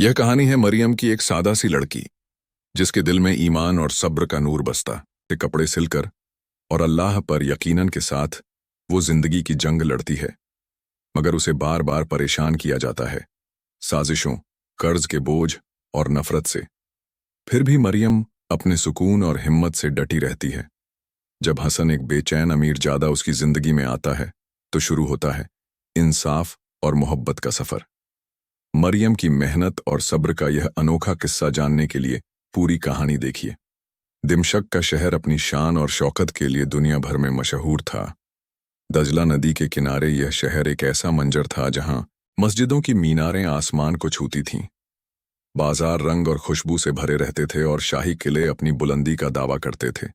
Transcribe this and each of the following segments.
यह कहानी है मरियम की, एक सादा सी लड़की जिसके दिल में ईमान और सब्र का नूर बसता है। कपड़े सिलकर और अल्लाह पर यकीनन के साथ वो जिंदगी की जंग लड़ती है, मगर उसे बार बार परेशान किया जाता है, साजिशों, कर्ज के बोझ और नफरत से। फिर भी मरियम अपने सुकून और हिम्मत से डटी रहती है। जब हसन, एक बेचैन अमीर जादा, उसकी जिंदगी में आता है तो शुरू होता है इंसाफ और मोहब्बत का सफर। मरियम की मेहनत और सब्र का यह अनोखा किस्सा जानने के लिए पूरी कहानी देखिए। दिमशक का शहर अपनी शान और शौकत के लिए दुनिया भर में मशहूर था। दजला नदी के किनारे यह शहर एक ऐसा मंजर था जहां मस्जिदों की मीनारें आसमान को छूती थीं। बाजार रंग और खुशबू से भरे रहते थे और शाही किले अपनी बुलंदी का दावा करते थे।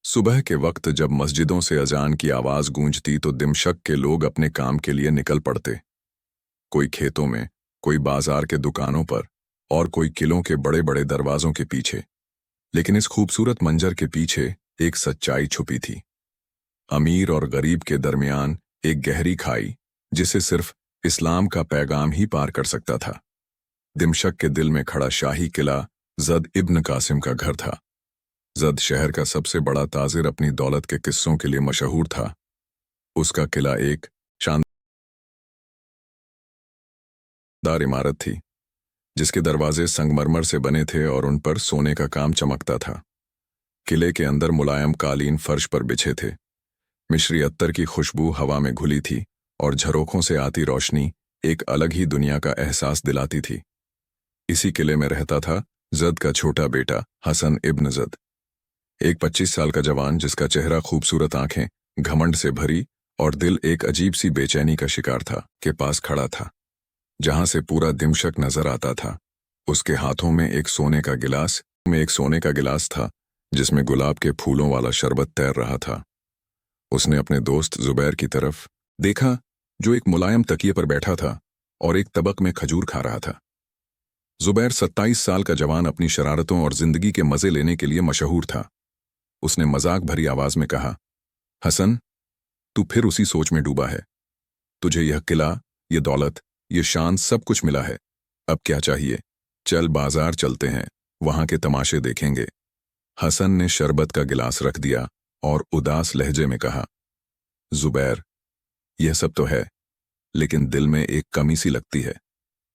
सुबह के वक्त जब मस्जिदों से अजान की आवाज गूंजती तो दिमशक के लोग अपने काम के लिए निकल पड़ते। कोई खेतों में, कोई बाजार के दुकानों पर और कोई किलों के बड़े बड़े दरवाजों के पीछे। लेकिन इस खूबसूरत मंजर के पीछे एक सच्चाई छुपी थी। अमीर और गरीब के दरमियान एक गहरी खाई, जिसे सिर्फ इस्लाम का पैगाम ही पार कर सकता था। दिमशक के दिल में खड़ा शाही किला जद इब्न कासिम का घर था। जद शहर का सबसे बड़ा ताजिर अपनी दौलत के किस्सों के लिए मशहूर था। उसका किला एक शानदार इमारत थी, जिसके दरवाजे संगमरमर से बने थे और उन पर सोने का काम चमकता था। किले के अंदर मुलायम कालीन फर्श पर बिछे थे। मिश्री अत्तर की खुशबू हवा में घुली थी और झरोखों से आती रोशनी एक अलग ही दुनिया का एहसास दिलाती थी। इसी किले में रहता था जद का छोटा बेटा हसन इब्न जद, एक 25 साल का जवान जिसका चेहरा, खूबसूरत आंखें, घमंड से भरी और दिल एक अजीब सी बेचैनी का शिकार था, के पास खड़ा था, जहां से पूरा दिमशक नजर आता था। उसके हाथों में एक सोने का गिलास था जिसमें गुलाब के फूलों वाला शरबत तैर रहा था। उसने अपने दोस्त जुबैर की तरफ देखा, जो एक मुलायम तकिए पर बैठा था और एक तबक में खजूर खा रहा था। जुबैर 27 साल का जवान अपनी शरारतों और जिंदगी के मजे लेने के लिए मशहूर था। उसने मजाक भरी आवाज में कहा, हसन, तू फिर उसी सोच में डूबा है। तुझे यह किला, ये दौलत, ये शान, सब कुछ मिला है। अब क्या चाहिए? चल बाजार चलते हैं, वहां के तमाशे देखेंगे। हसन ने शरबत का गिलास रख दिया और उदास लहजे में कहा, जुबैर, यह सब तो है, लेकिन दिल में एक कमी सी लगती है।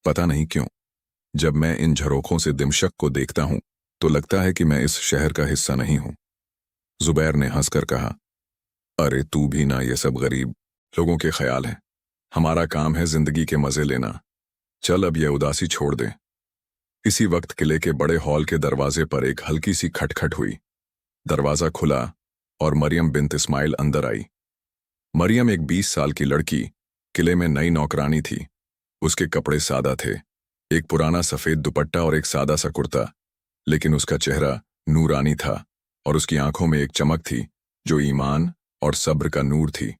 पता नहीं क्यों, जब मैं इन झरोखों से दिमशक को देखता हूं तो लगता है कि मैं इस शहर का हिस्सा नहीं हूं। जुबैर ने हंसकर कहा, अरे तू भी ना, ये सब गरीब लोगों के ख्याल हैं। हमारा काम है जिंदगी के मजे लेना। चल अब यह उदासी छोड़ दे। इसी वक्त किले के बड़े हॉल के दरवाजे पर एक हल्की सी खटखट हुई। दरवाजा खुला और मरियम बिन्त इस्माइल अंदर आई। मरियम एक 20 साल की लड़की, किले में नई नौकरानी थी। उसके कपड़े सादा थे, एक पुराना सफेद दुपट्टा और एक सादा सा कुर्ता, लेकिन उसका चेहरा नूरानी था और उसकी आंखों में एक चमक थी जो ईमान और सब्र का नूर थी।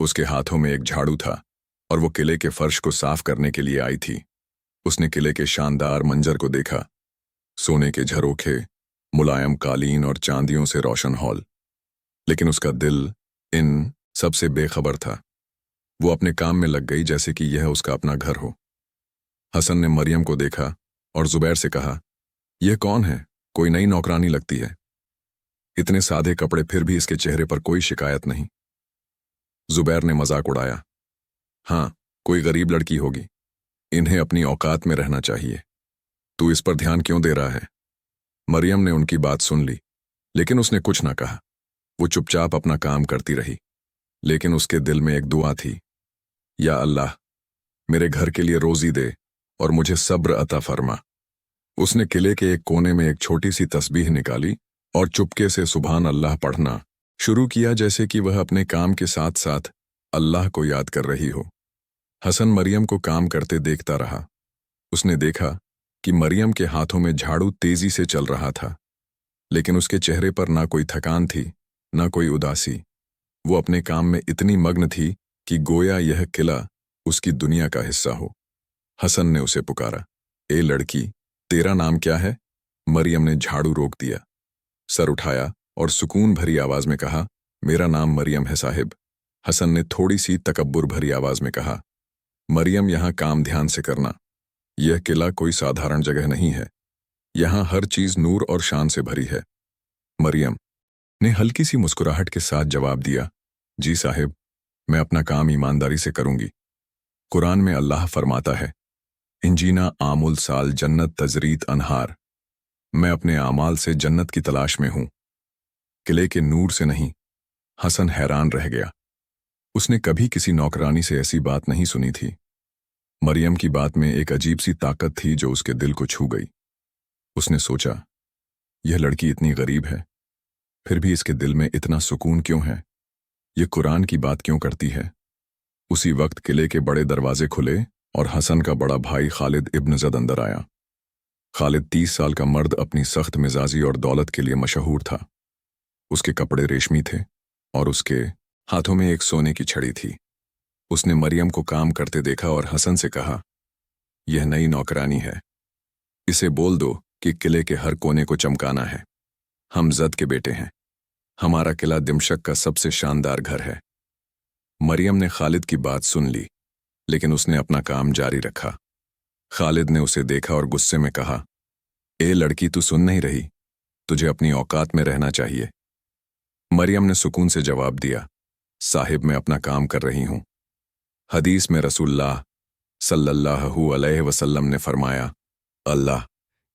उसके हाथों में एक झाड़ू था और वो किले के फर्श को साफ करने के लिए आई थी। उसने किले के शानदार मंजर को देखा, सोने के झरोखे, मुलायम कालीन और चांदियों से रोशन हॉल, लेकिन उसका दिल इन सबसे बेखबर था। वो अपने काम में लग गई जैसे कि यह उसका अपना घर हो। हसन ने मरियम को देखा और जुबैर से कहा, यह कौन है? कोई नई नौकरानी लगती है। इतने सादे कपड़े, फिर भी इसके चेहरे पर कोई शिकायत नहीं। जुबैर ने मजाक उड़ाया, हाँ, कोई गरीब लड़की होगी। इन्हें अपनी औकात में रहना चाहिए। तू इस पर ध्यान क्यों दे रहा है? मरियम ने उनकी बात सुन ली, लेकिन उसने कुछ ना कहा। वो चुपचाप अपना काम करती रही, लेकिन उसके दिल में एक दुआ थी, या अल्लाह, मेरे घर के लिए रोजी दे और मुझे सब्र अता फरमा। उसने किले के एक कोने में एक छोटी सी तस्बीह निकाली और चुपके से सुभान अल्लाह पढ़ना शुरू किया, जैसे कि वह अपने काम के साथ साथ अल्लाह को याद कर रही हो। हसन मरियम को काम करते देखता रहा। उसने देखा कि मरियम के हाथों में झाड़ू तेजी से चल रहा था, लेकिन उसके चेहरे पर ना कोई थकान थी, ना कोई उदासी। वो अपने काम में इतनी मग्न थी कि गोया यह किला उसकी दुनिया का हिस्सा हो। हसन ने उसे पुकारा, ए लड़की, तेरा नाम क्या है? मरियम ने झाड़ू रोक दिया, सर उठाया और सुकून भरी आवाज में कहा, मेरा नाम मरियम है साहिब। हसन ने थोड़ी सी तकब्बुर भरी आवाज में कहा, मरियम, यहां काम ध्यान से करना। यह किला कोई साधारण जगह नहीं है। यहाँ हर चीज नूर और शान से भरी है। मरियम ने हल्की सी मुस्कुराहट के साथ जवाब दिया, जी साहिब, मैं अपना काम ईमानदारी से करूंगी। कुरान में अल्लाह फरमाता है, इंजीना आमुल साल जन्नत तजरीत अनहार। मैं अपने आमाल से जन्नत की तलाश में हूं, किले के नूर से नहीं। हसन हैरान रह गया। उसने कभी किसी नौकरानी से ऐसी बात नहीं सुनी थी। मरियम की बात में एक अजीब सी ताकत थी जो उसके दिल को छू गई। उसने सोचा, यह लड़की इतनी गरीब है, फिर भी इसके दिल में इतना सुकून क्यों है? ये कुरान की बात क्यों करती है? उसी वक्त किले के बड़े दरवाजे खुले और हसन का बड़ा भाई खालिद इब्न जद अंदर आया। खालिद 30 साल का मर्द अपनी सख्त मिजाजी और दौलत के लिए मशहूर था। उसके कपड़े रेशमी थे और उसके हाथों में एक सोने की छड़ी थी। उसने मरियम को काम करते देखा और हसन से कहा, यह नई नौकरानी है, इसे बोल दो कि किले के हर कोने को चमकाना है। हम जद के बेटे हैं, हमारा किला दिमशक का सबसे शानदार घर है। मरियम ने खालिद की बात सुन ली, लेकिन उसने अपना काम जारी रखा। खालिद ने उसे देखा और गुस्से में कहा, ए लड़की, तू सुन नहीं रही? तुझे अपनी औकात में रहना चाहिए। मरियम ने सुकून से जवाब दिया, साहिब, मैं अपना काम कर रही हूं। हदीस में रसूलुल्लाह सल्लल्लाहु अलैहि वसल्लम ने फरमाया, अल्लाह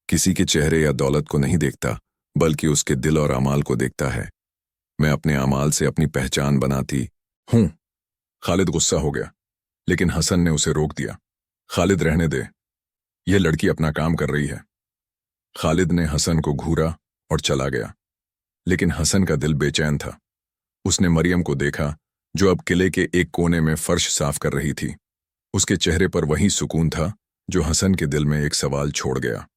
किसी के चेहरे या दौलत को नहीं देखता, बल्कि उसके दिल और अमाल को देखता है। मैं अपने अमाल से अपनी पहचान बनाती हूं। खालिद गुस्सा हो गया, लेकिन हसन ने उसे रोक दिया। खालिद, रहने दे, यह लड़की अपना काम कर रही है। खालिद ने हसन को घूरा और चला गया, लेकिन हसन का दिल बेचैन था। उसने मरियम को देखा, जो अब किले के एक कोने में फर्श साफ कर रही थी। उसके चेहरे पर वही सुकून था जो हसन के दिल में एक सवाल छोड़ गया।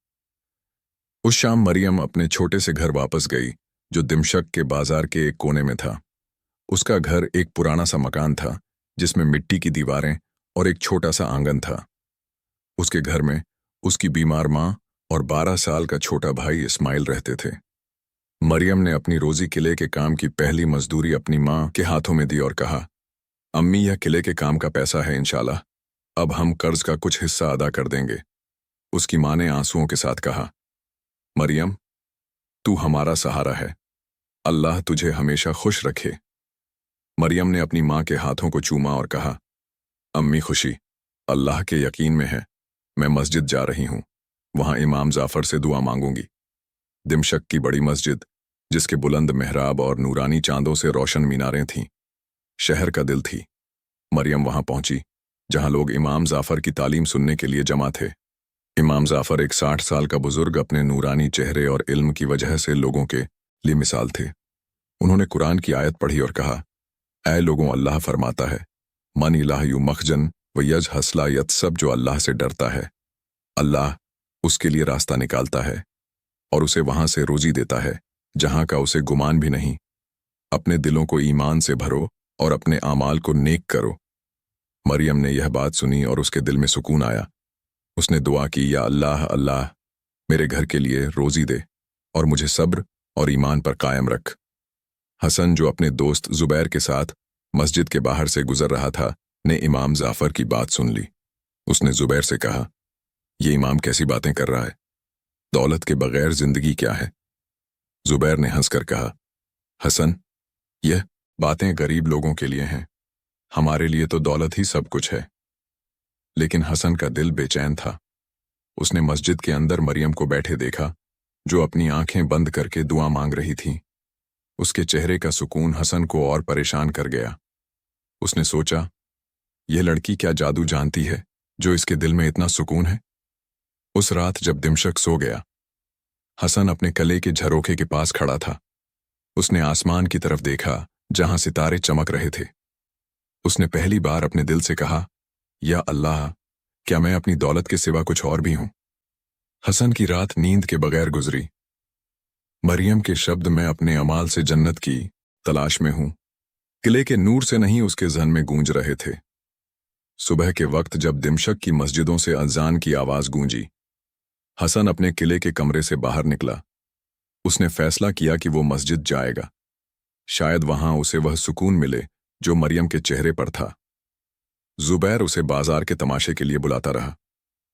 उस शाम मरियम अपने छोटे से घर वापस गई, जो दिमशक के बाजार के एक कोने में था। उसका घर एक पुराना सा मकान था, जिसमें मिट्टी की दीवारें और एक छोटा सा आंगन था। उसके घर में उसकी बीमार माँ और 12 साल का छोटा भाई इस्माइल रहते थे। मरियम ने अपनी रोजी किले के काम की पहली मजदूरी अपनी माँ के हाथों में दी और कहा, अम्मी, यह किले के काम का पैसा है, इंशाल्लाह अब हम कर्ज का कुछ हिस्सा अदा कर देंगे। उसकी माँ ने आंसुओं के साथ कहा, मरियम, तू हमारा सहारा है, अल्लाह तुझे हमेशा खुश रखे। मरियम ने अपनी माँ के हाथों को चूमा और कहा, अम्मी, खुशी अल्लाह के यकीन में है। मैं मस्जिद जा रही हूँ, वहां इमाम जाफर से दुआ मांगूंगी। दिमशक की बड़ी मस्जिद, जिसके बुलंद मेहराब और नूरानी चांदों से रोशन मीनारें थीं, शहर का दिल थी। मरियम वहां पहुंची जहां लोग इमाम जाफर की तालीम सुनने के लिए जमा थे। इमाम जाफर एक 60 साल का बुजुर्ग अपने नूरानी चेहरे और इल्म की वजह से लोगों के लिए मिसाल थे। उन्होंने कुरान की आयत पढ़ी और कहा, ऐ लोगों, अल्लाह फरमाता है, मन इलाह यू मखजन व यज हसला यत, सब जो अल्लाह से डरता है, अल्लाह उसके लिए रास्ता निकालता है और उसे वहां से रोजी देता है जहां का उसे गुमान भी नहीं। अपने दिलों को ईमान से भरो और अपने आमाल को नेक करो। मरियम ने यह बात सुनी और उसके दिल में सुकून आया। उसने दुआ की, या अल्लाह, अल्लाह मेरे घर के लिए रोजी दे और मुझे सब्र और ईमान पर कायम रख। हसन, जो अपने दोस्त जुबैर के साथ मस्जिद के बाहर से गुजर रहा था, ने इमाम जाफर की बात सुन ली। उसने जुबैर से कहा, ये इमाम कैसी बातें कर रहा है? दौलत के बगैर जिंदगी क्या है? जुबैर ने हंसकर कहा, हसन, यह बातें गरीब लोगों के लिए हैं, हमारे लिए तो दौलत ही सब कुछ है। लेकिन हसन का दिल बेचैन था। उसने मस्जिद के अंदर मरियम को बैठे देखा, जो अपनी आंखें बंद करके दुआ मांग रही थी। उसके चेहरे का सुकून हसन को और परेशान कर गया। उसने सोचा, यह लड़की क्या जादू जानती है जो इसके दिल में इतना सुकून है? उस रात जब दिमशक सो गया, हसन अपने कले के झरोखे के पास खड़ा था। उसने आसमान की तरफ देखा जहां सितारे चमक रहे थे। उसने पहली बार अपने दिल से कहा, या अल्लाह, क्या मैं अपनी दौलत के सिवा कुछ और भी हूं? हसन की रात नींद के बगैर गुजरी। मरियम के शब्द, मैं अपने अमाल से जन्नत की तलाश में हूं, किले के नूर से नहीं उसके जहन में गूंज रहे थे। सुबह के वक्त जब दिमशक की मस्जिदों से अज़ान की आवाज गूंजी, हसन अपने किले के कमरे से बाहर निकला। उसने फैसला किया कि वो मस्जिद जाएगा। शायद वहां उसे वह सुकून मिले जो मरियम के चेहरे पर था। जुबैर उसे बाजार के तमाशे के लिए बुलाता रहा।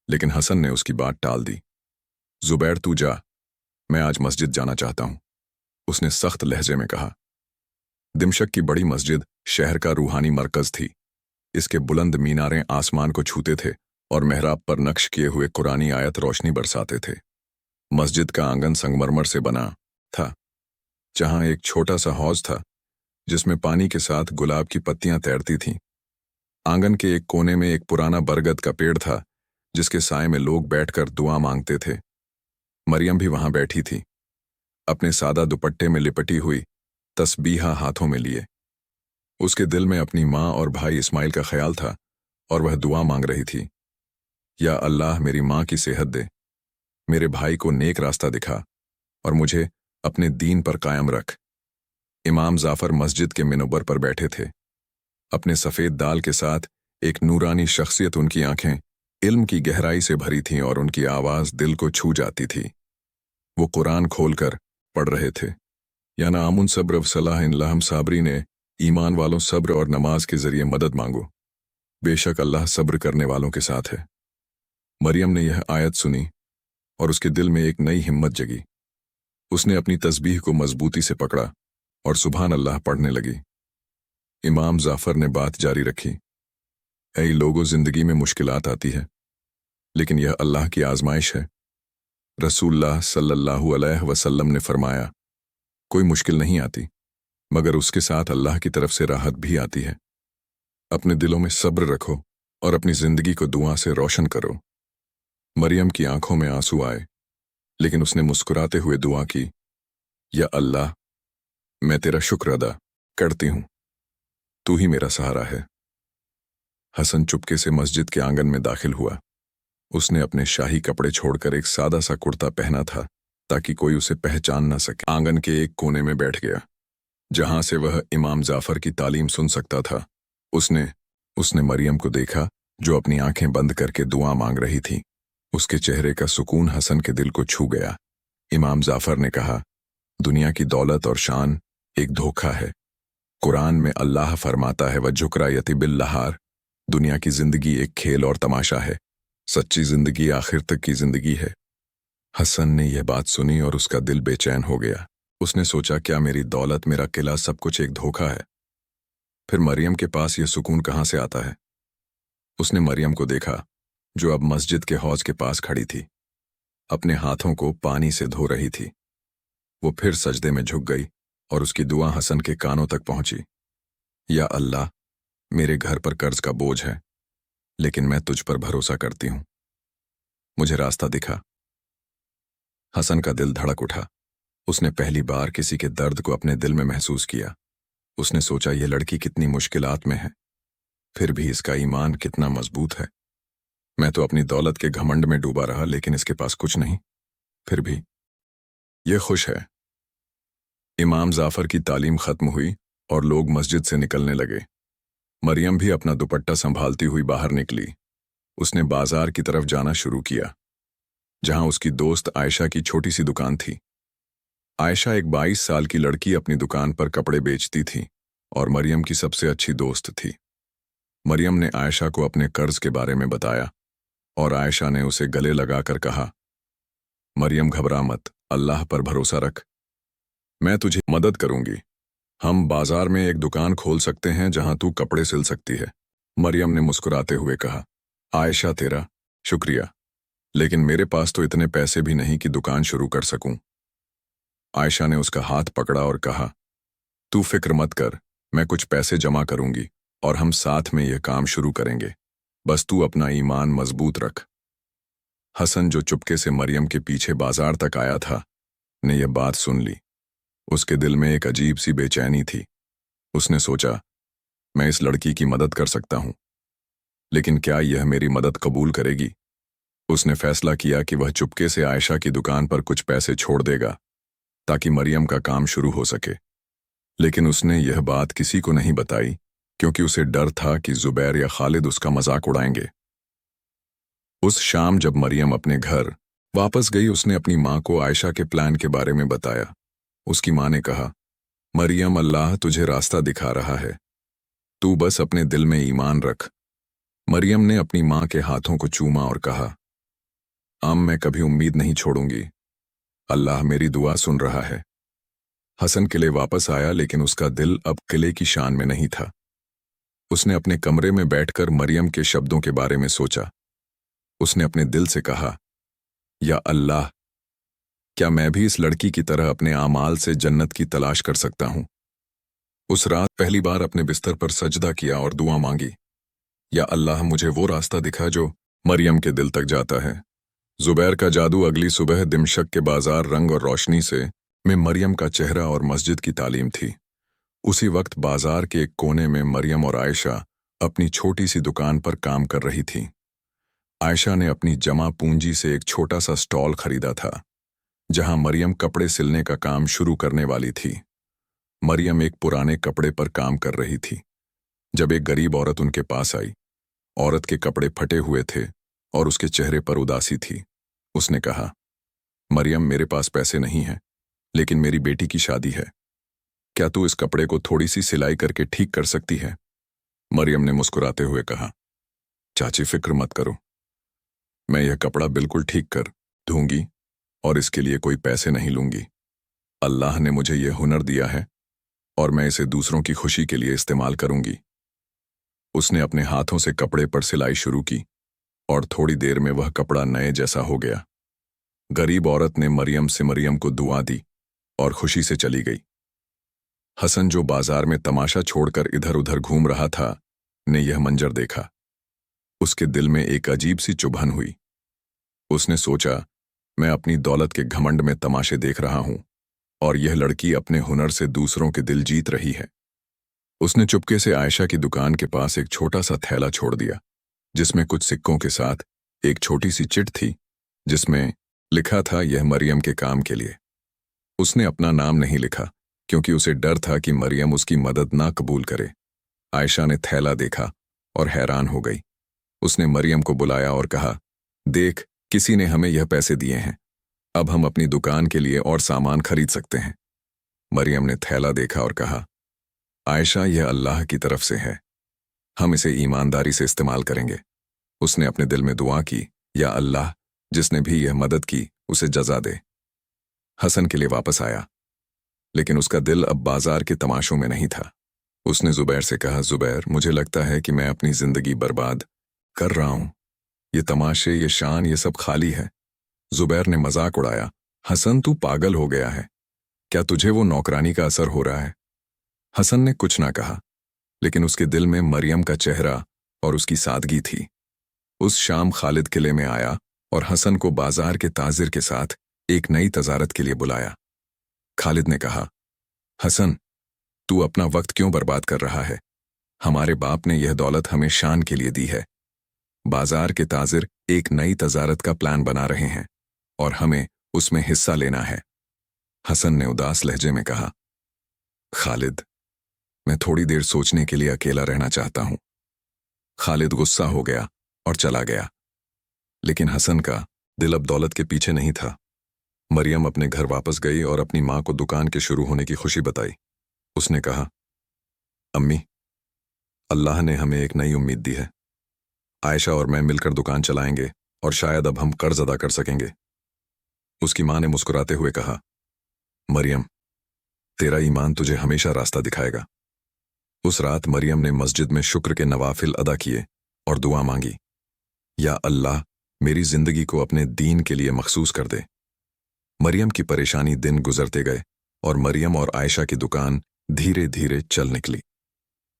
लेकिन हसन ने उसकी बात टाल दी। जुबैर तू जा, मैं आज मस्जिद जाना चाहता हूं, उसने सख्त लहजे में कहा। दिमशक की बड़ी मस्जिद शहर का रूहानी मरकज थी। इसके बुलंद मीनारें आसमान को छूते थे और मेहराब पर नक्श किए हुए कुरानी आयत रोशनी बरसाते थे। मस्जिद का आंगन संगमरमर से बना था, जहां एक छोटा सा हौज था जिसमें पानी के साथ गुलाब की पत्तियां तैरती थीं। आंगन के एक कोने में एक पुराना बरगद का पेड़ था जिसके साए में लोग बैठकर दुआ मांगते थे। मरियम भी वहां बैठी थी, अपने सादा दुपट्टे में लिपटी हुई, तस्बीहा हाथों में लिए। उसके दिल में अपनी माँ और भाई इस्माइल का ख्याल था और वह दुआ मांग रही थी, या अल्लाह मेरी माँ की सेहत दे, मेरे भाई को नेक रास्ता दिखा और मुझे अपने दीन पर कायम रख। इमाम जाफर मस्जिद के मिनबर पर बैठे थे, अपने सफ़ेद दाल के साथ एक नूरानी शख्सियत। उनकी आंखें इल्म की गहराई से भरी थीं और उनकी आवाज़ दिल को छू जाती थी। वो कुरान खोलकर पढ़ रहे थे, या नामुन सब्र सलाह इन लहम साबरी ने, ईमान वालों सब्र और नमाज के जरिए मदद मांगो, बेशक अल्लाह सब्र करने वालों के साथ है। मरियम ने यह आयत सुनी और उसके दिल में एक नई हिम्मत जगी। उसने अपनी तस्बीह को मजबूती से पकड़ा और सुभान अल्लाह पढ़ने लगी। इमाम जाफर ने बात जारी रखी, ऐ लोगों, जिंदगी में मुश्किलात आती है, लेकिन यह अल्लाह की आजमाइश है। रसूलुल्लाह सल्लल्लाहु अलैहि वसल्लम ने फरमाया, कोई मुश्किल नहीं आती मगर उसके साथ अल्लाह की तरफ से राहत भी आती है। अपने दिलों में सब्र रखो और अपनी जिंदगी को दुआ से रोशन करो। मरियम की आंखों में आंसू आए, लेकिन उसने मुस्कुराते हुए दुआ की, या अल्लाह, मैं तेरा शुक्र अदा करती हूं, तू ही मेरा सहारा है। हसन चुपके से मस्जिद के आंगन में दाखिल हुआ। उसने अपने शाही कपड़े छोड़कर एक सादा सा कुर्ता पहना था ताकि कोई उसे पहचान न सके। आंगन के एक कोने में बैठ गया, जहां से वह इमाम जाफर की तालीम सुन सकता था। उसने मरियम को देखा, जो अपनी आंखें बंद करके दुआ मांग रही थी। उसके चेहरे का सुकून हसन के दिल को छू गया। इमाम जाफर ने कहा, दुनिया की दौलत और शान एक धोखा है। कुरान में अल्लाह फरमाता है, वजुकरा यति बिल्लहार, दुनिया की जिंदगी एक खेल और तमाशा है, सच्ची जिंदगी आखिर तक की जिंदगी है। हसन ने यह बात सुनी और उसका दिल बेचैन हो गया। उसने सोचा, क्या मेरी दौलत, मेरा किला, सब कुछ एक धोखा है? फिर मरियम के पास यह सुकून कहां से आता है? उसने मरियम को देखा, जो अब मस्जिद के हौज के पास खड़ी थी, अपने हाथों को पानी से धो रही थी। वो फिर सजदे में झुक गई और उसकी दुआ हसन के कानों तक पहुंची। या अल्लाह, मेरे घर पर कर्ज का बोझ है, लेकिन मैं तुझ पर भरोसा करती हूं, मुझे रास्ता दिखा। हसन का दिल धड़क उठा। उसने पहली बार किसी के दर्द को अपने दिल में महसूस किया। उसने सोचा, यह लड़की कितनी मुश्किलात में है, फिर भी इसका ईमान कितना मजबूत है। मैं तो अपनी दौलत के घमंड में डूबा रहा, लेकिन इसके पास कुछ नहीं, फिर भी यह खुश है। इमाम जाफर की तालीम खत्म हुई और लोग मस्जिद से निकलने लगे। मरियम भी अपना दुपट्टा संभालती हुई बाहर निकली। उसने बाजार की तरफ जाना शुरू किया, जहां उसकी दोस्त आयशा की छोटी सी दुकान थी। आयशा एक 22 साल की लड़की अपनी दुकान पर कपड़े बेचती थी और मरियम की सबसे अच्छी दोस्त थी। मरियम ने आयशा को अपने कर्ज के बारे में बताया और आयशा ने उसे गले लगाकर कहा, मरियम घबरा मत, अल्लाह पर भरोसा रख, मैं तुझे मदद करूंगी। हम बाजार में एक दुकान खोल सकते हैं जहां तू कपड़े सिल सकती है। मरियम ने मुस्कुराते हुए कहा, आयशा तेरा शुक्रिया, लेकिन मेरे पास तो इतने पैसे भी नहीं कि दुकान शुरू कर सकूं। आयशा ने उसका हाथ पकड़ा और कहा, तू फिक्र मत कर, मैं कुछ पैसे जमा करूंगी और हम साथ में यह काम शुरू करेंगे, बस तू अपना ईमान मजबूत रख। हसन, जो चुपके से मरियम के पीछे बाजार तक आया था, ने यह बात सुन ली। उसके दिल में एक अजीब सी बेचैनी थी। उसने सोचा, मैं इस लड़की की मदद कर सकता हूं, लेकिन क्या यह मेरी मदद कबूल करेगी? उसने फैसला किया कि वह चुपके से आयशा की दुकान पर कुछ पैसे छोड़ देगा ताकि मरियम का काम शुरू हो सके। लेकिन उसने यह बात किसी को नहीं बताई, क्योंकि उसे डर था कि जुबैर या खालिद उसका मजाक उड़ाएंगे। उस शाम जब मरियम अपने घर वापस गई, उसने अपनी माँ को आयशा के प्लान के बारे में बताया। उसकी माँ ने कहा, मरियम, अल्लाह तुझे रास्ता दिखा रहा है, तू बस अपने दिल में ईमान रख। मरियम ने अपनी माँ के हाथों को चूमा और कहा, मैं कभी उम्मीद नहीं छोड़ूंगी। अल्लाह मेरी दुआ सुन रहा है। हसन किले वापस आया, लेकिन उसका दिल अब किले की शान में नहीं था। उसने अपने कमरे में बैठकर मरियम के शब्दों के बारे में सोचा। उसने अपने दिल से कहा, या अल्लाह, क्या मैं भी इस लड़की की तरह अपने आमाल से जन्नत की तलाश कर सकता हूं? उस रात पहली बार अपने बिस्तर पर सजदा किया और दुआ मांगी, या अल्लाह, मुझे वो रास्ता दिखा जो मरियम के दिल तक जाता है। जुबैर का जादू। अगली सुबह दिमशक के बाजार रंग और रोशनी से में मरियम का चेहरा और मस्जिद की तालीम थी। उसी वक्त बाजार के एक कोने में मरियम और आयशा अपनी छोटी सी दुकान पर काम कर रही थीं। आयशा ने अपनी जमा पूंजी से एक छोटा सा स्टॉल खरीदा था, जहां मरियम कपड़े सिलने का काम शुरू करने वाली थी। मरियम एक पुराने कपड़े पर काम कर रही थी जब एक गरीब औरत उनके पास आई। औरत के कपड़े फटे हुए थे और उसके चेहरे पर उदासी थी। उसने कहा, मरियम, मेरे पास पैसे नहीं हैं, लेकिन मेरी बेटी की शादी है। क्या तू इस कपड़े को थोड़ी सी सिलाई करके ठीक कर सकती है? मरियम ने मुस्कुराते हुए कहा, चाची, फिक्र मत करो, मैं यह कपड़ा बिल्कुल ठीक कर दूंगी और इसके लिए कोई पैसे नहीं लूंगी। अल्लाह ने मुझे यह हुनर दिया है और मैं इसे दूसरों की खुशी के लिए इस्तेमाल करूंगी। उसने अपने हाथों से कपड़े पर सिलाई शुरू की और थोड़ी देर में वह कपड़ा नए जैसा हो गया। गरीब औरत ने मरियम को दुआ दी और खुशी से चली गई। हसन, जो बाजार में तमाशा छोड़कर इधर उधर घूम रहा था, ने यह मंजर देखा। उसके दिल में एक अजीब सी चुभन हुई। उसने सोचा, मैं अपनी दौलत के घमंड में तमाशे देख रहा हूं और यह लड़की अपने हुनर से दूसरों के दिल जीत रही है। उसने चुपके से आयशा की दुकान के पास एक छोटा सा थैला छोड़ दिया, जिसमें कुछ सिक्कों के साथ एक छोटी सी चिट थी, जिसमें लिखा था, यह मरियम के काम के लिए। उसने अपना नाम नहीं लिखा, क्योंकि उसे डर था कि मरियम उसकी मदद ना कबूल करे। आयशा ने थैला देखा और हैरान हो गई। उसने मरियम को बुलाया और कहा, देख, किसी ने हमें यह पैसे दिए हैं। अब हम अपनी दुकान के लिए और सामान खरीद सकते हैं। मरियम ने थैला देखा और कहा, आयशा, यह अल्लाह की तरफ से है, हम इसे ईमानदारी से इस्तेमाल करेंगे। उसने अपने दिल में दुआ की, या अल्लाह, जिसने भी यह मदद की उसे जजा दे। हसन के लिए वापस आया, लेकिन उसका दिल अब बाजार के तमाशों में नहीं था। उसने जुबैर से कहा, जुबैर, मुझे लगता है कि मैं अपनी जिंदगी बर्बाद कर रहा हूं। ये तमाशे, ये शान, ये सब खाली है। जुबैर ने मजाक उड़ाया, हसन, तू पागल हो गया है। क्या तुझे वो नौकरानी का असर हो रहा है? हसन ने कुछ ना कहा, लेकिन उसके दिल में मरियम का चेहरा और उसकी सादगी थी। उस शाम खालिद किले में आया और हसन को बाजार के ताजिर के साथ एक नई तजारत के लिए बुलाया। खालिद ने कहा, हसन, तू अपना वक्त क्यों बर्बाद कर रहा है? हमारे बाप ने यह दौलत हमें शान के लिए दी है। बाजार के ताजिर एक नई तजारत का प्लान बना रहे हैं और हमें उसमें हिस्सा लेना है। हसन ने उदास लहजे में कहा, खालिद, मैं थोड़ी देर सोचने के लिए अकेला रहना चाहता हूं। खालिद गुस्सा हो गया और चला गया, लेकिन हसन का दिल अब दौलत के पीछे नहीं था। मरियम अपने घर वापस गई और अपनी मां को दुकान के शुरू होने की खुशी बताई। उसने कहा, अम्मी, अल्लाह ने हमें एक नई उम्मीद दी है। आयशा और मैं मिलकर दुकान चलाएंगे और शायद अब हम कर्ज अदा कर सकेंगे। उसकी मां ने मुस्कुराते हुए कहा, मरियम, तेरा ईमान तुझे हमेशा रास्ता दिखाएगा। उस रात मरियम ने मस्जिद में शुक्र के नवाफिल अदा किए और दुआ मांगी, या अल्लाह, मेरी जिंदगी को अपने दीन के लिए मखसूस कर दे। मरियम की परेशानी दिन गुजरते गए और मरियम और आयशा की दुकान धीरे धीरे चल निकली।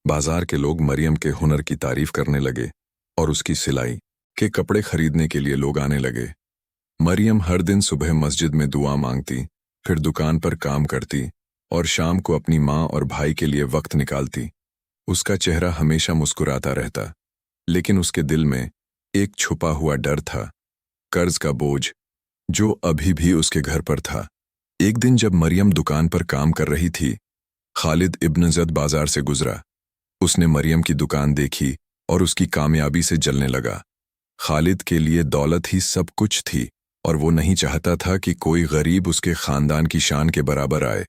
बाजार के लोग मरियम के हुनर की तारीफ करने लगे और उसकी सिलाई के कपड़े खरीदने के लिए लोग आने लगे। मरियम हर दिन सुबह मस्जिद में दुआ मांगती, फिर दुकान पर काम करती और शाम को अपनी माँ और भाई के लिए वक्त निकालती। उसका चेहरा हमेशा मुस्कुराता रहता, लेकिन उसके दिल में एक छुपा हुआ डर था, कर्ज का बोझ जो अभी भी उसके घर पर था। एक दिन जब मरियम दुकान पर काम कर रही थी, खालिद इब्न जद बाजार से गुजरा। उसने मरियम की दुकान देखी और उसकी कामयाबी से जलने लगा। खालिद के लिए दौलत ही सब कुछ थी और वो नहीं चाहता था कि कोई गरीब उसके खानदान की शान के बराबर आए।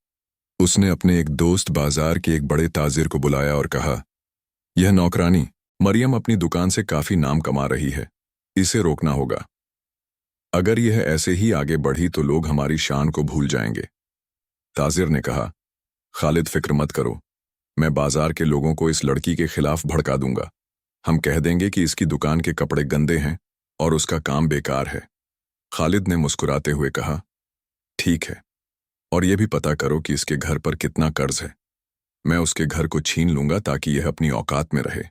उसने अपने एक दोस्त बाजार के एक बड़े ताजिर को बुलाया और कहा, यह नौकरानी मरियम अपनी दुकान से काफी नाम कमा रही है, इसे रोकना होगा। अगर यह ऐसे ही आगे बढ़ी तो लोग हमारी शान को भूल जाएंगे। ताजिर ने कहा, खालिद फिक्र मत करो, मैं बाजार के लोगों को इस लड़की के खिलाफ भड़का दूंगा। हम कह देंगे कि इसकी दुकान के कपड़े गंदे हैं और उसका काम बेकार है। खालिद ने मुस्कुराते हुए कहा, ठीक है, और यह भी पता करो कि इसके घर पर कितना कर्ज है। मैं उसके घर को छीन लूंगा ताकि यह अपनी औकात में रहे।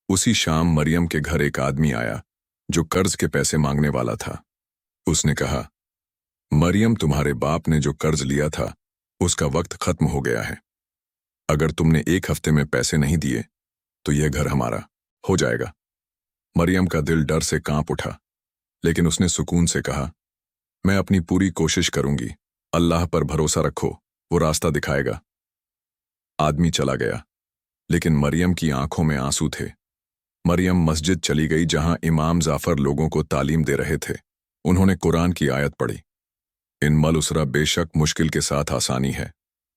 उसी शाम मरियम के घर एक आदमी आया जो कर्ज के पैसे मांगने वाला था। उसने कहा, मरियम, तुम्हारे बाप ने जो कर्ज लिया था उसका वक्त खत्म हो गया है। अगर तुमने 1 हफ्ते में पैसे नहीं दिए तो यह घर हमारा हो जाएगा। मरियम का दिल डर से कांप उठा, लेकिन उसने सुकून से कहा, मैं अपनी पूरी कोशिश करूंगी, अल्लाह पर भरोसा रखो, वो रास्ता दिखाएगा। आदमी चला गया, लेकिन मरियम की आंखों में आंसू थे। मरियम मस्जिद चली गई जहां इमाम जाफर लोगों को तालीम दे रहे थे। उन्होंने कुरान की आयत पढ़ी, इन मल उसरा बेशक मुश्किल के साथ आसानी है।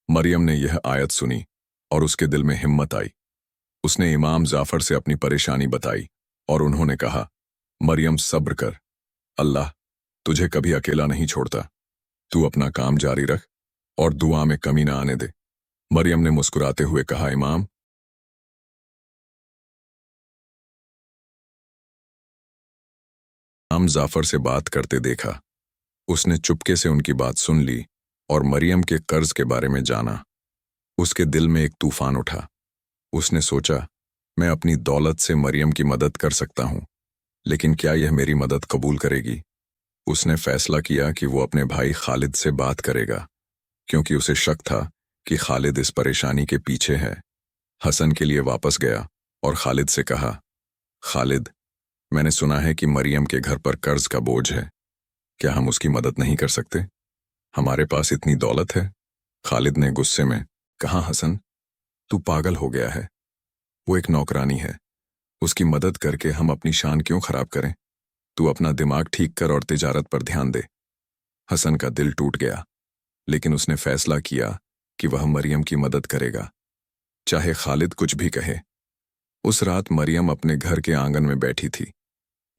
मरियम ने यह आयत सुनी और उसके दिल में हिम्मत आई। उसने इमाम जाफर से अपनी परेशानी बताई और उन्होंने कहा, मरियम सब्र कर, अल्लाह तुझे कभी अकेला नहीं छोड़ता। तू अपना काम जारी रख और दुआ में कमी ना आने दे। मरियम ने मुस्कुराते हुए कहा, इमाम जाफर से बात करते देखा। उसने चुपके से उनकी बात सुन ली और मरियम के कर्ज के बारे में जाना। उसके दिल में एक तूफान उठा। उसने सोचा, मैं अपनी दौलत से मरियम की मदद कर सकता हूं, लेकिन क्या यह मेरी मदद कबूल करेगी? उसने फैसला किया कि वो अपने भाई खालिद से बात करेगा, क्योंकि उसे शक था कि खालिद इस परेशानी के पीछे है। हसन के लिए वापस गया और खालिद से कहा, खालिद, मैंने सुना है कि मरियम के घर पर कर्ज का बोझ है। क्या हम उसकी मदद नहीं कर सकते? हमारे पास इतनी दौलत है। खालिद ने गुस्से में कहा, हसन, तू पागल हो गया है। वो एक नौकरानी है, उसकी मदद करके हम अपनी शान क्यों खराब करें? तू अपना दिमाग ठीक कर और तिजारत पर ध्यान दे। हसन का दिल टूट गया, लेकिन उसने फैसला किया कि वह मरियम की मदद करेगा, चाहे खालिद कुछ भी कहे। उस रात मरियम अपने घर के आंगन में बैठी थी,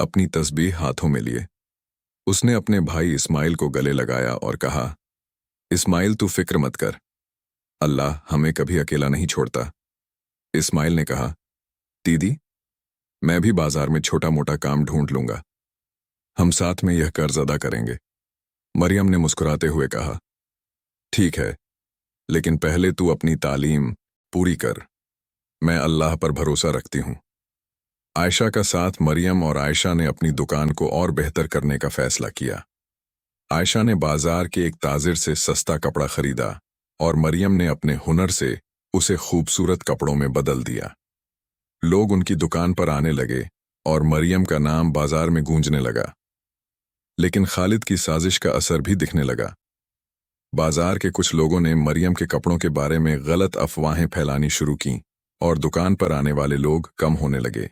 अपनी तस्बीह हाथों में लिए। उसने अपने भाई इस्माइल को गले लगाया और कहा, इस्माइल, तू फिक्र मत कर, अल्लाह हमें कभी अकेला नहीं छोड़ता। इस्माइल ने कहा, दीदी, मैं भी बाजार में छोटा मोटा काम ढूंढ लूंगा, हम साथ में यह कर्ज अदा करेंगे। मरियम ने मुस्कुराते हुए कहा, ठीक है, लेकिन पहले तू अपनी तालीम पूरी कर, मैं अल्लाह पर भरोसा रखती हूं। आयशा का साथ मरियम और आयशा ने अपनी दुकान को और बेहतर करने का फैसला किया। आयशा ने बाजार के एक ताजिर से सस्ता कपड़ा खरीदा और मरियम ने अपने हुनर से उसे खूबसूरत कपड़ों में बदल दिया। लोग उनकी दुकान पर आने लगे और मरियम का नाम बाजार में गूंजने लगा। लेकिन खालिद की साजिश का असर भी दिखने लगा। बाजार के कुछ लोगों ने मरियम के कपड़ों के बारे में गलत अफवाहें फैलानी शुरू की और दुकान पर आने वाले लोग कम होने लगे।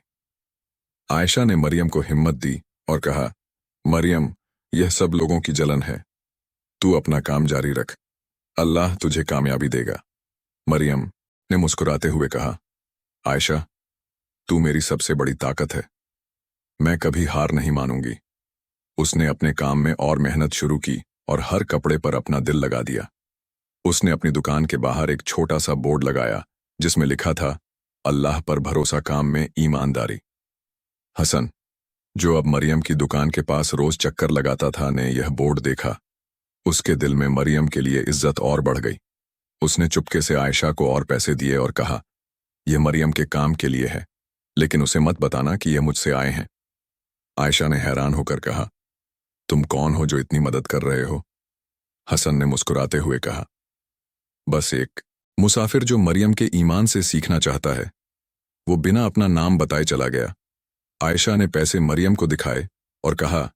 आयशा ने मरियम को हिम्मत दी और कहा, मरियम, यह सब लोगों की जलन है, तू अपना काम जारी रख, अल्लाह तुझे कामयाबी देगा। मरियम ने मुस्कुराते हुए कहा, आयशा, तू मेरी सबसे बड़ी ताकत है, मैं कभी हार नहीं मानूंगी। उसने अपने काम में और मेहनत शुरू की और हर कपड़े पर अपना दिल लगा दिया। उसने अपनी दुकान के बाहर एक छोटा सा बोर्ड लगाया जिसमें लिखा था, अल्लाह पर भरोसा, काम में ईमानदारी। हसन, जो अब मरियम की दुकान के पास रोज चक्कर लगाता था, ने यह बोर्ड देखा। उसके दिल में मरियम के लिए इज्जत और बढ़ गई। उसने चुपके से आयशा को और पैसे दिए और कहा, यह मरियम के काम के लिए है, लेकिन उसे मत बताना कि यह मुझसे आए हैं। आयशा ने हैरान होकर कहा, तुम कौन हो जो इतनी मदद कर रहे हो? हसन ने मुस्कुराते हुए कहा, बस एक मुसाफिर जो मरियम के ईमान से सीखना चाहता है। वो बिना अपना नाम बताए चला गया। आयशा ने पैसे मरियम को दिखाए और कहा,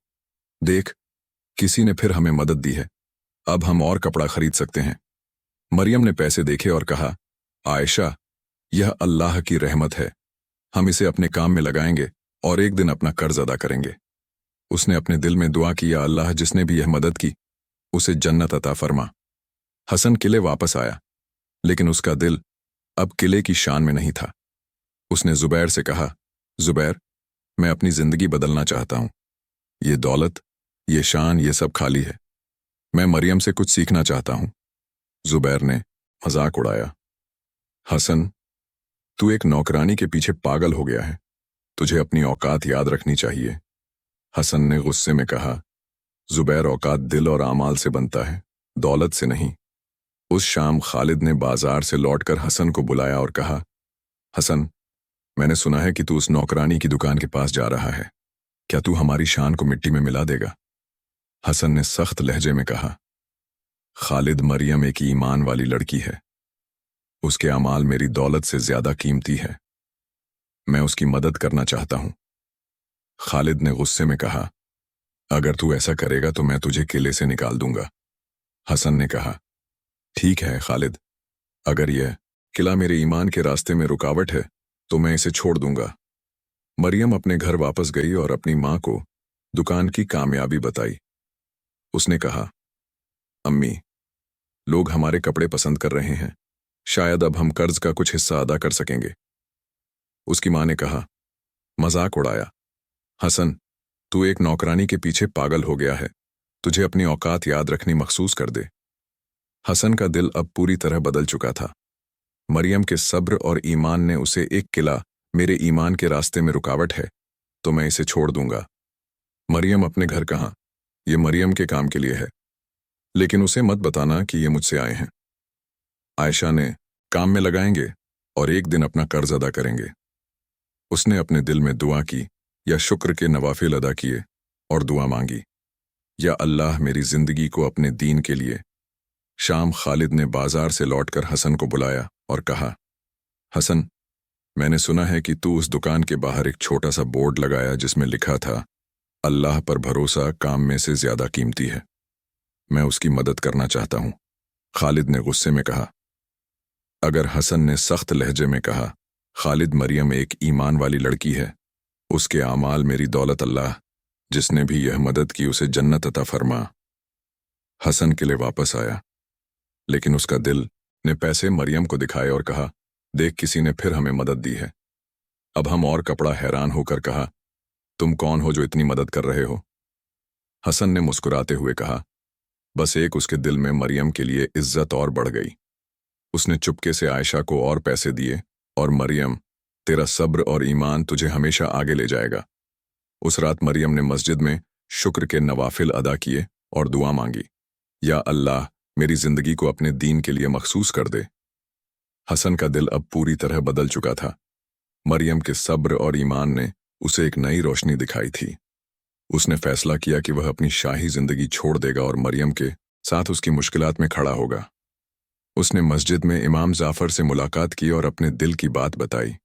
देख, किसी ने फिर हमें मदद दी है, अब हम और कपड़ा खरीद सकते हैं। मरियम ने पैसे देखे और कहा, आयशा, यह अल्लाह की रहमत है, हम इसे अपने काम में लगाएंगे और एक दिन अपना कर्ज अदा करेंगे। उसने अपने दिल में दुआ की, या अल्लाह, जिसने भी यह मदद की उसे जन्नत अता फरमा। हसन किले वापस आया, लेकिन उसका दिल अब किले की शान में नहीं था। उसने जुबैर से कहा, जुबैर, मैं अपनी जिंदगी बदलना चाहता हूं। ये दौलत ये शान, ये सब खाली है। मैं मरियम से कुछ सीखना चाहता हूं। जुबैर ने मजाक उड़ाया। हसन, तू एक नौकरानी के पीछे पागल हो गया है। तुझे अपनी औकात याद रखनी चाहिए। हसन ने गुस्से में कहा, जुबैर, औकात दिल और आमाल से बनता है, दौलत से नहीं। उस शाम खालिद ने बाजार से लौटकर हसन को बुलाया और कहा, हसन, मैंने सुना है कि तू उस नौकरानी की दुकान के पास जा रहा है। क्या तू हमारी शान को मिट्टी में मिला देगा? हसन ने सख्त लहजे में कहा, खालिद, मरियम एक ईमान वाली लड़की है। उसके अमाल मेरी दौलत से ज्यादा कीमती है। मैं उसकी मदद करना चाहता हूं। खालिद ने गुस्से में कहा, अगर तू ऐसा करेगा तो मैं तुझे किले से निकाल दूंगा। हसन ने कहा, ठीक है खालिद, अगर यह किला मेरे ईमान के रास्ते में रुकावट है तो मैं इसे छोड़ दूंगा। मरियम अपने घर वापस गई और अपनी मां को दुकान की कामयाबी बताई। उसने कहा, अम्मी, लोग हमारे कपड़े पसंद कर रहे हैं। शायद अब हम कर्ज का कुछ हिस्सा अदा कर सकेंगे। उसकी मां ने कहा, मजाक उड़ाया। हसन, तू एक नौकरानी के पीछे पागल हो गया है। तुझे अपनी औकात याद रखनी मखसूस कर दे। हसन का दिल अब पूरी तरह बदल चुका था। मरियम के सब्र और ईमान ने उसे एक किला मेरे ईमान के रास्ते में रुकावट है तो मैं इसे छोड़ दूंगा। मरियम अपने घर कहाँ, ये मरियम के काम के लिए है, लेकिन उसे मत बताना कि ये मुझसे आए हैं। आयशा ने काम में लगाएंगे और एक दिन अपना कर्ज अदा करेंगे। उसने अपने दिल में दुआ की या शुक्र के नवाफिल अदा किए और दुआ मांगी, या अल्लाह मेरी जिंदगी को अपने दीन के लिए। शाम खालिद ने बाजार से लौटकर हसन को बुलाया और कहा, हसन, मैंने सुना है कि तू उस दुकान के बाहर एक छोटा सा बोर्ड लगाया जिसमें लिखा था, अल्लाह पर भरोसा काम में से ज्यादा कीमती है। मैं उसकी मदद करना चाहता हूं। खालिद ने गुस्से में कहा। अगर हसन ने सख्त लहजे में कहा, खालिद, मरियम एक ईमान वाली लड़की है। उसके आमाल मेरी दौलत। अल्लाह जिसने भी यह मदद की उसे जन्नत अता फरमा। हसन किले वापस आया, लेकिन उसका दिल ने पैसे मरियम को दिखाए और कहा, देख, किसी ने फिर हमें मदद दी है। अब हम और कपड़ा हैरान होकर कहा, तुम कौन हो जो इतनी मदद कर रहे हो? हसन ने मुस्कुराते हुए कहा, बस एक उसके दिल में मरियम के लिए इज्जत और बढ़ गई। उसने चुपके से आयशा को और पैसे दिए, और मरियम, तेरा सब्र और ईमान तुझे हमेशा आगे ले जाएगा। उस रात मरियम ने मस्जिद में शुक्र के नवाफिल अदा किए और दुआ मांगी, या अल्लाह मेरी जिंदगी को अपने दीन के लिए मखसूस कर दे। हसन का दिल अब पूरी तरह बदल चुका था। मरियम के सब्र और ईमान ने उसे एक नई रोशनी दिखाई थी। उसने फैसला किया कि वह अपनी शाही जिंदगी छोड़ देगा और मरियम के साथ उसकी मुश्किलात में खड़ा होगा। उसने मस्जिद में इमाम जाफर से मुलाकात की और अपने दिल की बात बताई।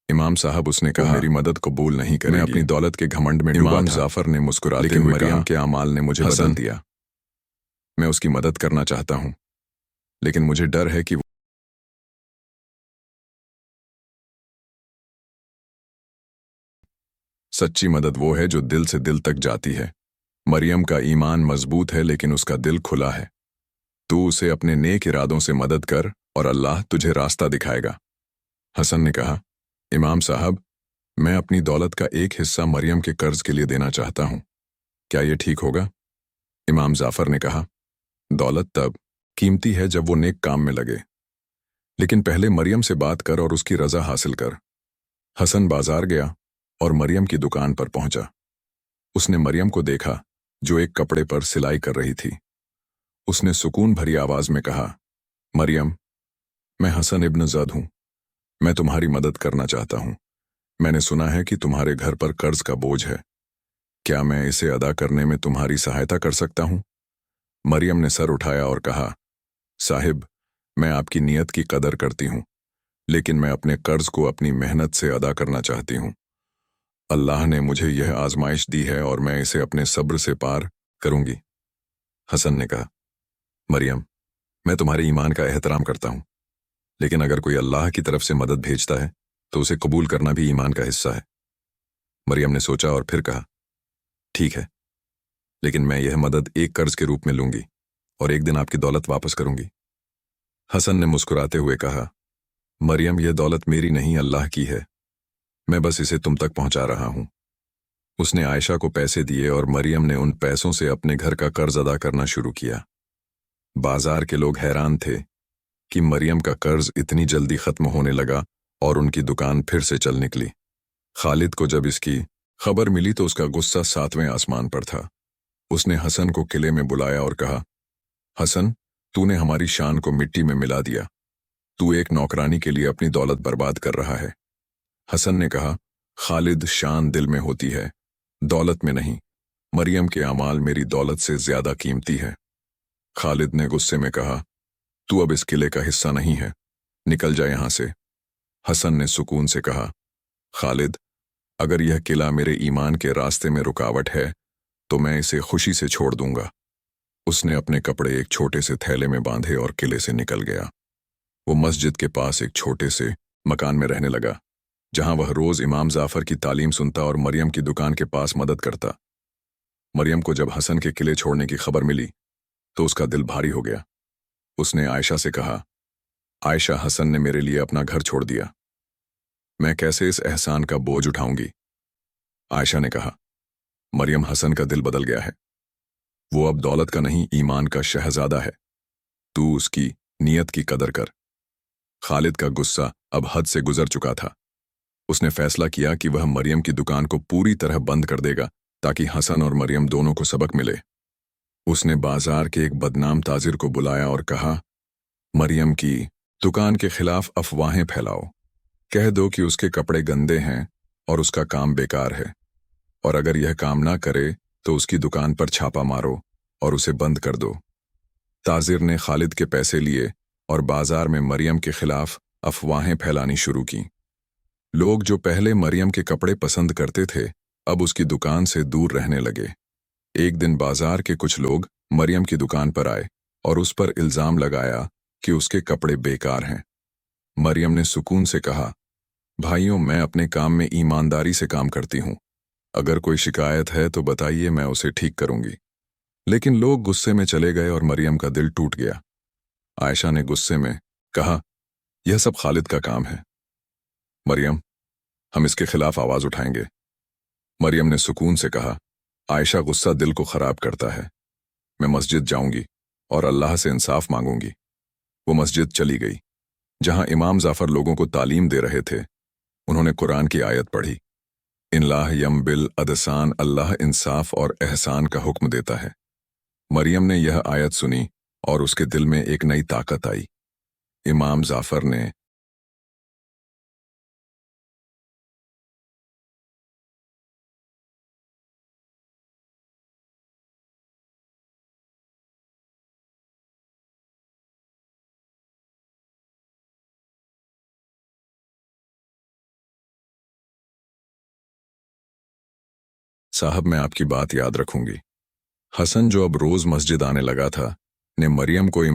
इमाम साहब, उसने कहा, मेरी मदद कबूल नहीं करेगी। मैं अपनी दौलत के घमंड में डूबा था। इमाम जाफर ने मुस्कुराते हुए मरियम के अमाल ने मुझे बदल दिया। मैं उसकी मदद करना चाहता हूं, लेकिन मुझे डर है कि सच्ची मदद वो है जो दिल से दिल तक जाती है। मरियम का ईमान मजबूत है, लेकिन उसका दिल खुला है। तू उसे अपने नेक इरादों से मदद कर और अल्लाह तुझे रास्ता दिखाएगा। हसन ने कहा, इमाम साहब, मैं अपनी दौलत का एक हिस्सा मरियम के कर्ज के लिए देना चाहता हूं। क्या यह ठीक होगा? इमाम जाफर ने कहा, दौलत तब कीमती है जब वो नेक काम में लगे, लेकिन पहले मरियम से बात कर और उसकी रजा हासिल कर। हसन बाजार गया और मरियम की दुकान पर पहुंचा। उसने मरियम को देखा जो एक कपड़े पर सिलाई कर रही थी। उसने सुकून भरी आवाज में कहा, मरियम, मैं हसन इब्न जद हूं। मैं तुम्हारी मदद करना चाहता हूं। मैंने सुना है कि तुम्हारे घर पर कर्ज का बोझ है। क्या मैं इसे अदा करने में तुम्हारी सहायता कर सकता हूं? मरियम ने सर उठाया और कहा, साहिब, मैं आपकी नीयत की कदर करती हूं, लेकिन मैं अपने कर्ज को अपनी मेहनत से अदा करना चाहती हूं। अल्लाह ने मुझे यह आजमाइश दी है और मैं इसे अपने सब्र से पार करूंगी। हसन ने कहा, मरियम, मैं तुम्हारे ईमान का एहतराम करता हूं, लेकिन अगर कोई अल्लाह की तरफ से मदद भेजता है तो उसे कबूल करना भी ईमान का हिस्सा है। मरियम ने सोचा और फिर कहा, ठीक है, लेकिन मैं यह मदद एक कर्ज के रूप में लूंगी और एक दिन आपकी दौलत वापस करूंगी। हसन ने मुस्कुराते हुए कहा, मरियम, यह दौलत मेरी नहीं, अल्लाह की है। मैं बस इसे तुम तक पहुंचा रहा हूं। उसने आयशा को पैसे दिए और मरियम ने उन पैसों से अपने घर का कर्ज अदा करना शुरू किया। बाजार के लोग हैरान थे कि मरियम का कर्ज इतनी जल्दी खत्म होने लगा और उनकी दुकान फिर से चल निकली। खालिद को जब इसकी खबर मिली तो उसका गुस्सा 7वें आसमान पर था। उसने हसन को किले में बुलाया और कहा, हसन, तूने हमारी शान को मिट्टी में मिला दिया। तू एक नौकरानी के लिए अपनी दौलत बर्बाद कर रहा है। हसन ने कहा, खालिद, शान दिल में होती है, दौलत में नहीं। मरियम के अमाल मेरी दौलत से ज्यादा कीमती है। खालिद ने गुस्से में कहा, तू अब इस किले का हिस्सा नहीं है, निकल जा यहां से। हसन ने सुकून से कहा, खालिद, अगर यह किला मेरे ईमान के रास्ते में रुकावट है तो मैं इसे खुशी से छोड़ दूंगा। उसने अपने कपड़े एक छोटे से थैले में बांधे और किले से निकल गया। वो मस्जिद के पास एक छोटे से मकान में रहने लगा, जहां वह रोज इमाम जाफर की तालीम सुनता और मरियम की दुकान के पास मदद करता। मरियम को जब हसन के किले छोड़ने की खबर मिली तो उसका दिल भारी हो गया। उसने आयशा से कहा, आयशा, हसन ने मेरे लिए अपना घर छोड़ दिया, मैं कैसे इस एहसान का बोझ उठाऊंगी। आयशा ने कहा, मरियम, हसन का दिल बदल गया है। वो अब दौलत का नहीं, ईमान का शहजादा है। तू उसकी नीयत की कदर कर। खालिद का गुस्सा अब हद से गुजर चुका था। उसने फैसला किया कि वह मरियम की दुकान को पूरी तरह बंद कर देगा ताकि हसन और मरियम दोनों को सबक मिले। उसने बाजार के एक बदनाम ताजिर को बुलाया और कहा, मरियम की दुकान के खिलाफ अफवाहें फैलाओ। कह दो कि उसके कपड़े गंदे हैं और उसका काम बेकार है, और अगर यह काम ना करे तो उसकी दुकान पर छापा मारो और उसे बंद कर दो। ताजिर ने खालिद के पैसे लिए और बाजार में मरियम के खिलाफ अफवाहें फैलानी शुरू की। लोग जो पहले मरियम के कपड़े पसंद करते थे, अब उसकी दुकान से दूर रहने लगे। एक दिन बाजार के कुछ लोग मरियम की दुकान पर आए और उस पर इल्जाम लगाया कि उसके कपड़े बेकार हैं। मरियम ने सुकून से कहा, भाइयों, मैं अपने काम में ईमानदारी से काम करती हूँ। अगर कोई शिकायत है तो बताइए, मैं उसे ठीक करूंगी। लेकिन लोग गुस्से में चले गए और मरियम का दिल टूट गया। आयशा ने गुस्से में कहा, यह सब खालिद का काम है। मरियम, हम इसके खिलाफ आवाज उठाएंगे। मरियम ने सुकून से कहा, आयशा, गुस्सा दिल को खराब करता है। मैं मस्जिद जाऊंगी और अल्लाह से इंसाफ मांगूंगी। वो मस्जिद चली गई, जहां इमाम जाफर लोगों को तालीम दे रहे थे। उन्होंने कुरान की आयत पढ़ी, इन्लाह यम बिल अदसान, अल्लाह इंसाफ और एहसान का हुक्म देता है। मरियम ने यह आयत सुनी और उसके दिल में एक नई ताकत आई। इमाम जाफर ने साहब, मैं आपकी बात याद रखूंगी। हसन, जो अब रोज मस्जिद आने लगा था, ने मरियम को इमाम